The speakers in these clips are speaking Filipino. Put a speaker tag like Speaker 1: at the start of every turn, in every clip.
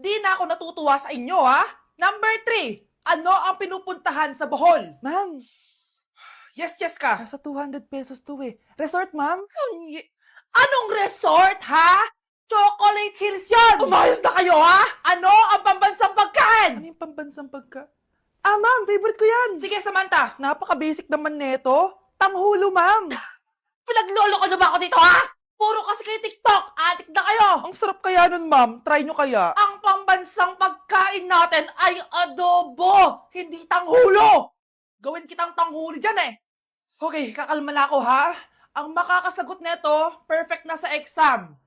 Speaker 1: Hindi na ako natutuwa sa inyo, ha? Number 3, ano ang pinupuntahan sa Bohol?
Speaker 2: Ma'am,
Speaker 1: Yes ka.
Speaker 2: nasa 200 pesos to eh. Resort, ma'am?
Speaker 1: Anong resort, ha? Chocolate Hills yun! Umayos na kayo, ha? Ano ang pambansang
Speaker 2: Ano
Speaker 1: pagkain?
Speaker 2: yung pambansang pagka... Ah, ma'am, favorite ko yan.
Speaker 1: Sige, Samantha.
Speaker 2: Napaka-basic naman neto. Tanghulo, ma'am.
Speaker 1: Pinaglolo ko na ba ako dito, ha? Puro kasi kayo TikTok. Adik na kayo.
Speaker 2: Ang sarap kaya nun, ma'am. Try nyo kaya.
Speaker 1: Ang pambansang pagkain natin ay adobo, hindi tanghulo. Gawin kitang tanghuli dyan eh. Okay, kakalma na ako ha. Ang makakasagot nito, perfect na sa exam.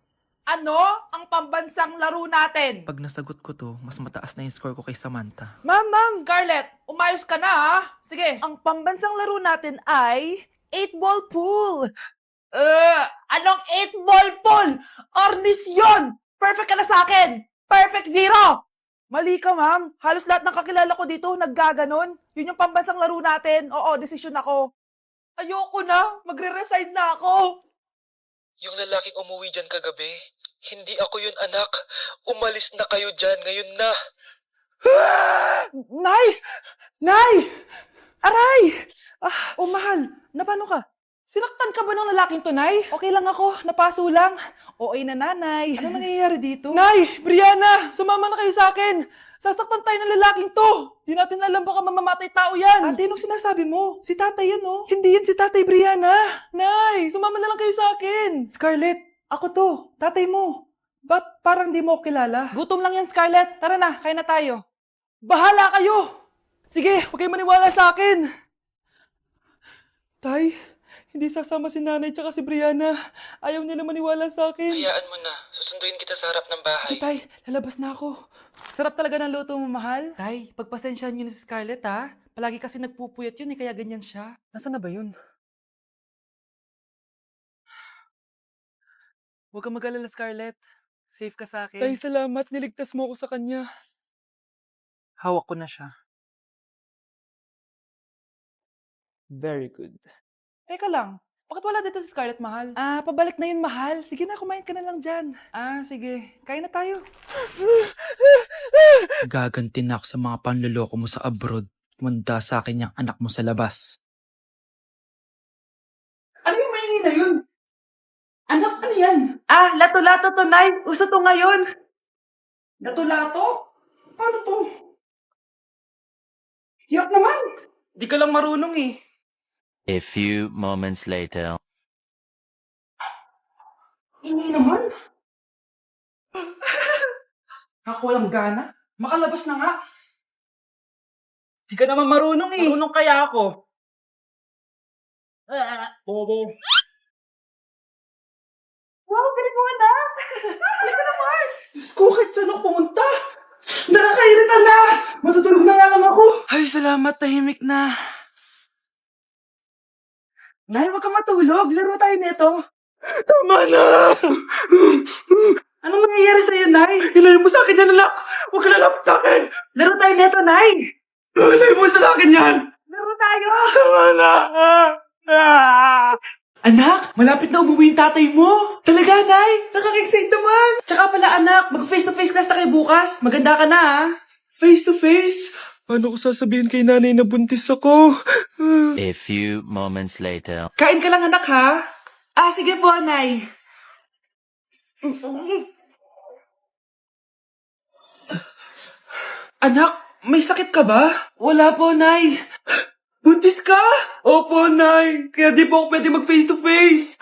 Speaker 1: Ano ang pambansang laro natin?
Speaker 3: Pag nasagot ko to, mas mataas na yung score ko kay Samantha.
Speaker 2: Ma'am,
Speaker 1: Scarlett, umayos ka na ha. Sige.
Speaker 2: ang pambansang laro natin ay 8-ball pool.
Speaker 1: Anong 8-ball pool? Ornis yun! Perfect ka na sa akin! Perfect 0!
Speaker 2: Mali ka, ma'am. Halos lahat ng kakilala ko dito naggaganon. Yun yung pambansang laro natin. Oo, desisyon ako.
Speaker 1: Ayoko na! Magre-resign na ako!
Speaker 3: Yung lalaking umuwi dyan kagabi, hindi ako yun anak. Umalis na kayo dyan ngayon na.
Speaker 2: Nay! Nay! Aray! Oh, mahal. Napano ka? Sinaktan ka ba ng lalaking to, Nay? Okay lang ako. Napaso lang. OA na nanay. Ano nangyayari dito? Nay! Brianna! Sumama na kayo sa akin! Sasaktan tayo ng lalaking to! Di natin alam baka mamamatay tao yan! Ate, anong sinasabi mo? Si tatay yan, oh. Hindi yan si tatay, Brianna! Nay! Sumama na lang kayo sa akin! Scarlett! Ako to! Tatay mo! Ba't parang di mo ako kilala? Gutom lang yan, Scarlett! Tara na, kain na tayo! Bahala kayo! Sige, huwag kayo maniwala sa akin! Tay, hindi sasama si nanay tsaka si Brianna. Ayaw nila maniwala sa akin.
Speaker 3: Hayaan mo na. Susunduin kita sa harap ng bahay.
Speaker 2: Sige, tay, lalabas na ako. Sarap talaga ng luto mo, mahal. Tay, pagpasensyahan niyo na si Scarlett, ha? Palagi kasi nagpupuyat yun, kaya ganyan siya. Nasaan na ba yun? Huwag kang mag-alala, Scarlett. Safe ka sa akin. Tay, salamat. Niligtas mo ako sa kanya. Hawak ko na siya. Very good. Teka lang, bakit wala dito si Scarlett, mahal? Pabalik na yun, mahal. Sige na, kumain ka na lang dyan. Sige. Kain na tayo.
Speaker 3: Gaganti na ako sa mga panloloko mo sa abroad. Manda sa akin yung anak mo sa labas.
Speaker 2: Ano yung maingay na yun? Anak, ano yan? Lato-lato to, Nay. Uso to ngayon. Lato-lato? Paano to? Hirap naman. Di ka lang marunong eh.
Speaker 4: A few moments later.
Speaker 2: Ingay naman. Ako walang gana. Makalabas na nga. Di ka naman marunong eh. Marunong kaya ako. Bobo. Wow, galing mo anak. Halika na, Mars. Diyos ko, kahit saan ako pumunta. Nakakairita na. Matutulog na nga lang ako. Ay, salamat. Tahimik na. Nay, wag kang matulog. Laro tayo nito. Tama na! Anong nangyayari sa'yo, Nay? Ilayo mo sa akin yan, anak! Huwag ka lalapit sa akin! Laro tayo neto, Nay! Ilayo mo sa akin yan! Laro tayo! Tama na! Anak, malapit na umuwi yung tatay mo! Talaga, Nay? Nakaka-excite naman! Tsaka pala, anak, mag-face-to-face class na kayo bukas. Maganda ka na, ha? Face-to-face? Paano ko sasabihin kay nanay na buntis ako?
Speaker 4: A few moments later.
Speaker 2: Kain ka lang, anak, ha? Sige po, Nay. Anak, may sakit ka ba? Wala po, Nay. Buntis ka? Opo, Nay. Kaya di po ako pwede mag-face-to-face.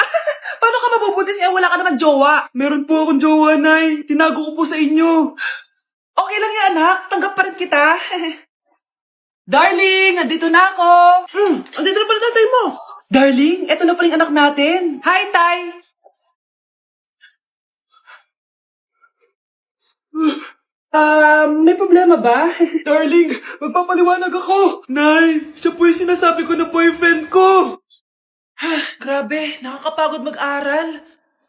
Speaker 2: Paano ka mabubuntis wala ka naman jowa? Meron po akong jowa, Nay. Tinago ko po sa inyo. Okay lang yan, anak. Tanggap pa rin kita. Darling, andito na ako. Andito na pala tatay mo. Darling, eto na pala yung anak natin. Hi, Tay. May problema ba? Darling, magpapaliwanag ako. Nay, siya po yung sinasabi ko na boyfriend ko. Grabe, nakakapagod mag-aral.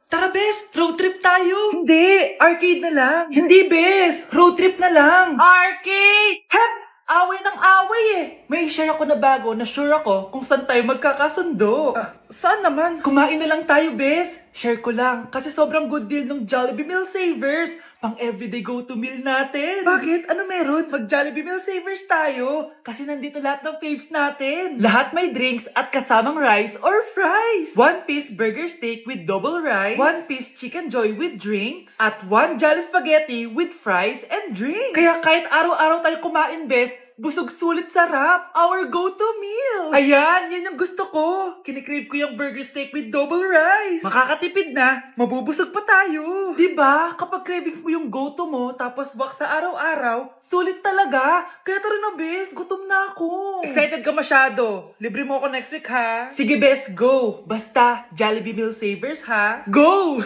Speaker 2: Tara, Bes, road trip tayo. Hindi, arcade na lang. Hindi, Bes, road trip na lang.
Speaker 1: Arcade!
Speaker 2: Hep! Away ng away eh. May share ako na bago na sure ako kung saan tayo magkakasundo. Saan naman? Kumain na lang tayo, Bes. Share ko lang kasi sobrang good deal ng Jollibee Meal Savers. Pang everyday go-to meal natin. Bakit? Ano meron? Mag Jollibee Meal Savers tayo. Kasi nandito lahat ng faves natin. Lahat may drinks at kasamang rice or fries. 1-piece burger steak with double rice. 1-piece chicken joy with drinks. At 1 Jolly Spaghetti with fries and drinks. Kaya kahit araw-araw tayo kumain, best, busog sulit sarap. Our go-to meal. Ayan, yan yung gusto ko. Kinikrave ko yung burger steak with double rice. Makakatipid na, mabubusog pa tayo. Diba? Kapag cravings mo yung go-to mo, tapos wak sa araw-araw, sulit talaga. Kaya tara na, bes. Gutom na ako. Excited ka masyado. Libre mo ako next week, ha? Sige, bes, go. Basta, Jollibee Meal Savers, ha? Go!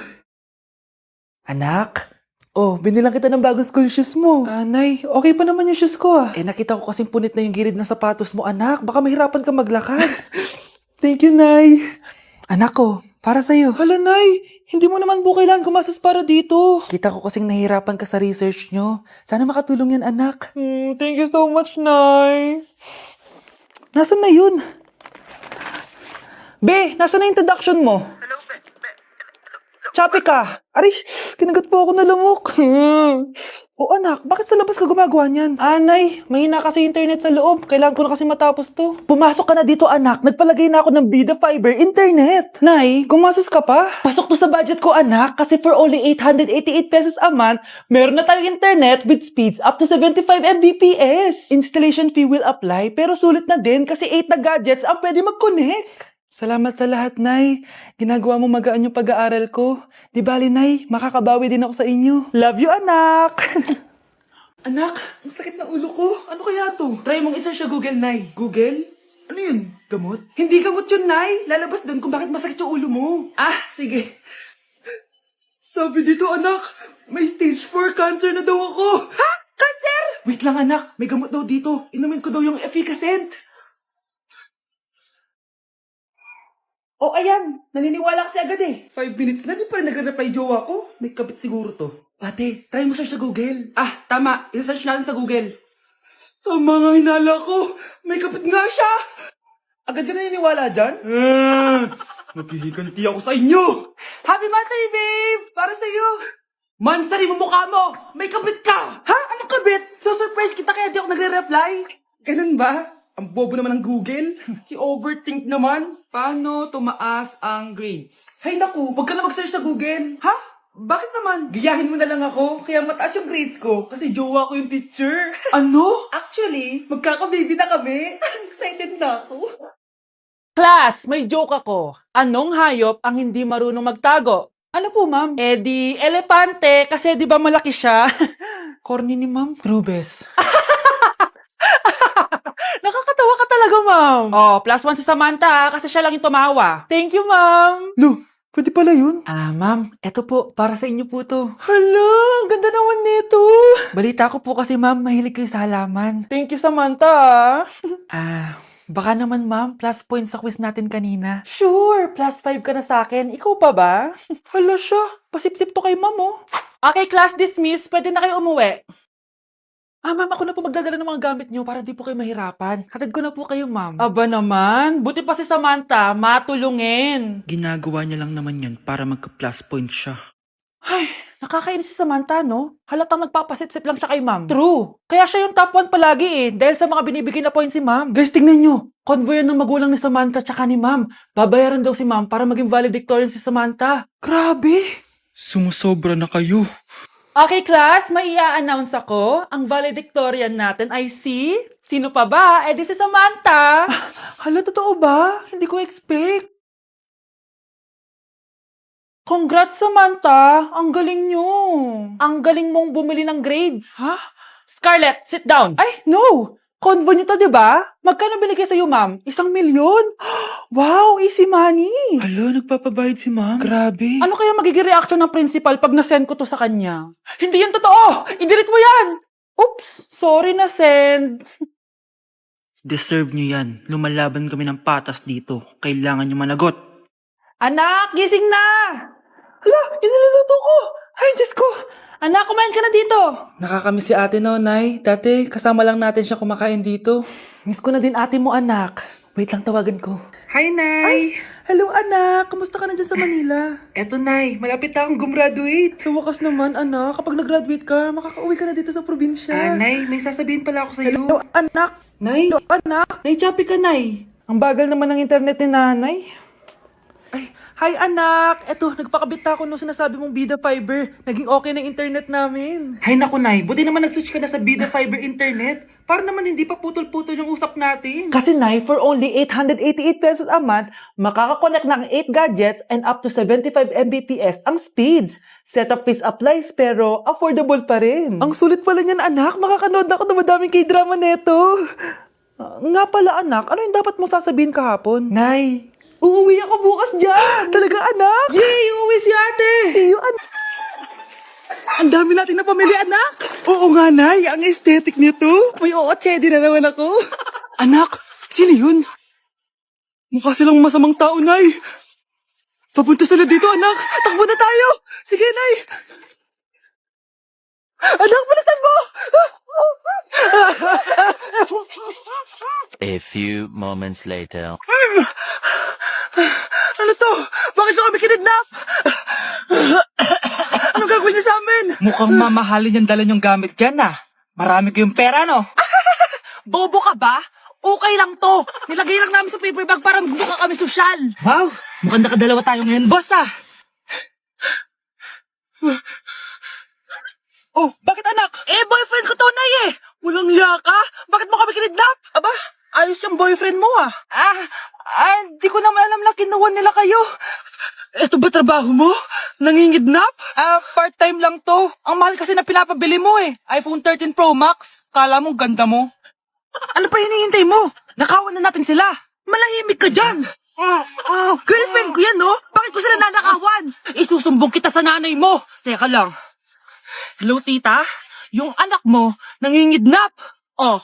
Speaker 2: Anak? Oh, binilang kita ng bagong school shoes mo. Nay, okay pa naman yung shoes ko nakita ko kasing punit na yung gilid ng sapatos mo, anak. Baka mahirapan ka maglakad. Thank you, Nay. Anak ko, para sa'yo. Hala, Nay, hindi mo naman po kailangan gumastos para dito. Kita ko kasing nahihirapan ka sa research nyo. Sana makatulong yan, anak. Thank you so much, Nay. Nasaan na yun? Be, nasaan na yung introduction mo? Chapi ka! Aray, kinagat po ako na lamok. O anak, bakit sa labas ka gumagawa niyan? Nay, mahina kasi internet sa loob. Kailangan ko na kasi matapos to. Pumasok ka na dito, anak. Nagpalagay na ako ng Bida Fiber Internet. Nay, gumasos ka pa? Pasok to sa budget ko, anak. Kasi for only 888 pesos a month, meron na tayong internet with speeds up to 75 Mbps. Installation fee will apply, pero sulit na din kasi 8 na gadgets ang pwede mag-connect. Salamat sa lahat, Nay. Ginagawa mo magaan yung pag-aaral ko. Di bali, Nay, makakabawi din ako sa inyo. Love you, anak! Anak, ang sakit ng ulo ko. Ano kaya to? Try mong isa siya Google, Nay. Google? Ano yun? Gamot? Hindi gamot yun, Nay. Lalabas doon kung bakit masakit yung ulo mo. Sige. Sabi dito, anak, may stage 4 cancer na daw ako. Ha? Cancer? Wait lang, anak. May gamot daw dito. Inumin ko daw yung Efficacent. Oh, ayan. Naniniwala kasi agad 5 minutes na, di pa rin nagre-reply jowa ko. May kabit siguro to. Ate, try mo search sa Google. Tama. I-search natin sa Google. Tama nga hinala ko. May kabit nga siya. Agad ka naniniwala dyan? Maghihiganti ako sa inyo. Happy Mansari, babe! Para sa'yo. Mansari mo mukha mo. May kabit ka. Ha? Anong kabit? So surprise kita kaya di ako nagre-reply. Ganun ba? Ang bobo naman ng Google. Si Overthink naman. Paano tumaas ang grades? Hay naku, wag ka na mag-search sa Google. Ha? Bakit naman? Gayahin mo na lang ako, kaya mataas yung grades ko kasi jowa ko yung teacher. Ano? Actually, magkaka-baby na kami. Excited na ako. Class, may joke ako. Anong hayop ang hindi marunong magtago? Ano po, ma'am? Di elepante kasi di ba malaki siya? Corny ni ma'am. Rubes. Nakakatawa ka talaga, ma'am. +1 si Samantha kasi siya lang yung tumawa. Thank you, ma'am. Lo, pwede pala yun? Ma'am, eto po, para sa inyo po to. Hala, ang ganda naman nito. Balita ko po kasi, ma'am, mahilig kayo sa halaman. Thank you, Samantha. Baka naman, ma'am, plus points sa quiz natin kanina. Sure, +5 ka na sa akin. Ikaw pa ba? Hala siya, pasip-sip to kay ma'am, oh. Okay, class dismiss. Pwede na kayo umuwi. Ma'am, ako na po magdadala ng mga gamit nyo para di po kayo mahirapan. Hatid ko na po kayo, ma'am. Aba naman, buti pa si Samantha, matulungin. Ginagawa niya lang naman yan para magka-plus point siya. Ay, nakakainis si Samantha, no? Halatang nagpapasip-sip lang siya kay ma'am. True. Kaya siya yung top 1 palagi dahil sa mga binibigay na points si ma'am. Guys, tingnan nyo. Convoy yan ng magulang ni Samantha tsaka ni ma'am. Babayaran daw si ma'am para maging valedictorian si Samantha. Grabe. Sumusobra na kayo. Okay, class, may i-announce ako. Ang valedictorian natin ay si... Sino pa ba? Di si Samantha. Hala, totoo ba? Hindi ko expect. Congrats, Samantha. Ang galing nyo. Ang galing mong bumili ng grades. Ha? Scarlett, sit down. Ay, no. Convo nyo to, diba? Magkano binigay sa'yo, ma'am? 1 milyon? Wow, easy money. Hala, nagpapabayad si ma'am. Grabe. Ano kaya magiging reaction ng principal pag nasend ko to sa kanya? Hindi yan totoo! I-delete mo yan! Oops! Sorry na send. Deserve nyo yan. Lumalaban kami ng patas dito. Kailangan nyo managot. Anak, gising na! Hala, iniluluto ko! Ay, Diyos ko! Anak, kumain ka na dito! Nakakamiss si ate no, Nay. Dati, kasama lang natin siya kumakain dito. Miss ko na din ate mo, anak. Wait lang, tawagan ko.
Speaker 1: Hi, Nay!
Speaker 2: Hello, anak. Kamusta ka na dyan sa Manila?
Speaker 1: Eto, Nay. Malapit na akong gumraduate.
Speaker 2: Sa wakas naman, anak. Kapag nag-graduate ka, makakauwi ka na dito sa probinsya.
Speaker 1: Nay, may sasabihin pala ako sa'yo.
Speaker 2: Hello, anak.
Speaker 1: Nay!
Speaker 2: Hello, anak.
Speaker 1: Nay, choppy ka, Nay!
Speaker 2: Ang bagal naman ng internet ni nanay. Ay, hi anak! Eto, nagpakabit na ako nung sinasabi mong Bida Fiber. Naging okay na yung internet namin.
Speaker 1: Hay naku, Nay. Buti naman nag-switch ka na sa Bida Fiber Internet. Para naman hindi pa putol-putol yung usap natin.
Speaker 2: Kasi Nay, for only 888 pesos a month, makakakonect ng 8 gadgets and up to 75 Mbps ang speeds. Setup fees applies pero affordable pa rin. Ang sulit pala niyan anak, makakanood ako ng madaming K-drama neto. Nga pala anak, ano yung dapat mo sasabihin kahapon? Nay, uuwi ako bukas dyan. Talaga anak? Yay, uuwi si ate. See you anak. Ang dami nating napamili, anak! Oo nga, Nay. Ang aesthetic nito. May ootsedi na naman ako. Anak, sino yun? Mukha silang masamang tao, Nay. Papunta sila dito, anak. Takbo na tayo. Sige, Nay. Anak, bilisan mo!
Speaker 4: A few moments later.
Speaker 2: Ano to? Bakit nyo kami kinidnap? Anong gagawin niyo sa amin?
Speaker 1: Mukhang mamahalin yung dala yung gamit dyan, ah. Marami kayong pera, no?
Speaker 2: Bobo ka ba? Okay lang to. Nilagay lang namin sa paper bag para mukha kami sosyal.
Speaker 1: Wow! Mukhang nakadalawa tayo ngayon, boss, ah.
Speaker 2: Oh, bakit anak? Boyfriend ko to, Nay eh. Walang hiya ka? Bakit mo kami kinidnap? Aba, ayos yung boyfriend mo ah. Di ko naman alam na kinuha nila kayo. Eto ba trabaho mo? Nangingidnap? Part-time lang to. Ang mahal kasi na pinapabili mo eh. iPhone 13 Pro Max. Kala mo ganda mo. Ano pa hinihintay mo? Nakawan na natin sila. Malahimik ka dyan. Girlfriend ko yan, no? Bakit ko sila nanakawan? Isusumbong kita sa nanay mo. Teka lang. Hello, tita? Yung anak mo, nangingidnap. Oh.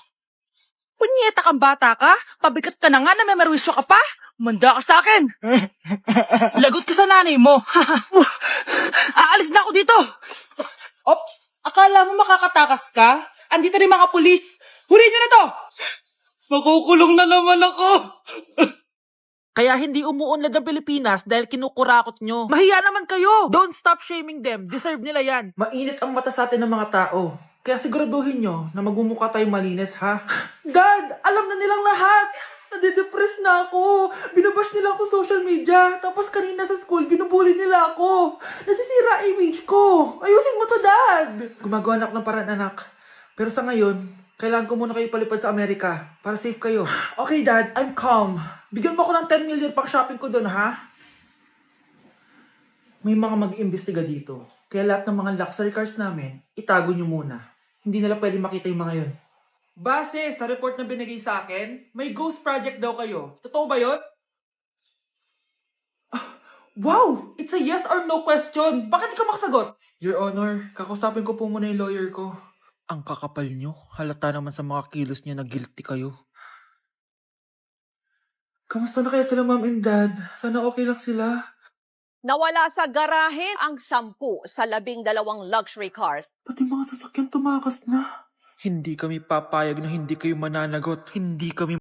Speaker 2: Punyeta kang bata ka? Pabigat ka na nga na may merwisyo ka pa? Manda ka sa akin. Lagot ka sa nanay mo. Aalis na ako dito. Ops, akala mo makakatakas ka? Andito rin mga pulis. Huli niyo na to. Makukulong na naman ako. Kaya hindi umuunlad ang Pilipinas dahil kinukurakot nyo. Mahiya naman kayo! Don't stop shaming them. Deserve nila yan. Mainit ang mata sa atin ng mga tao. Kaya siguraduhin nyo na magmumukha tayo malinis, ha? Dad! Alam na nilang lahat! Nadidepress na ako. Binabash nila ako sa social media. Tapos kanina sa school, binubuli nila ako. Nasisira image ko. Ayusin mo to, Dad! Gumagawa na ako ng paraan, anak. Pero sa ngayon, kailangan ko muna kayo palipad sa Amerika para safe kayo. Okay, Dad. I'm calm. Bigyan mo ako ng 10 million pang shopping ko doon, ha? May mga mag-iimbestiga dito. Kaya lahat ng mga luxury cars namin, itago nyo muna. Hindi nila pwede makita yung mga yun. Base sa report na binigay sa akin, may ghost project daw kayo. Totoo ba yun? Wow! It's a yes or no question. Bakit di ka makasagot? Your Honor, kakausapin ko po muna yung lawyer ko. Ang kakapal nyo. Halata naman sa mga kilos nyo na guilty kayo. Kamusta na kaya sila, Mom and Dad? Sana okay lang sila.
Speaker 5: Nawala sa garahe ang 10 sa 12 luxury cars.
Speaker 2: Pati mga sasakyan tumakas na.
Speaker 1: Hindi kami papayag na hindi kayo mananagot. Hindi kami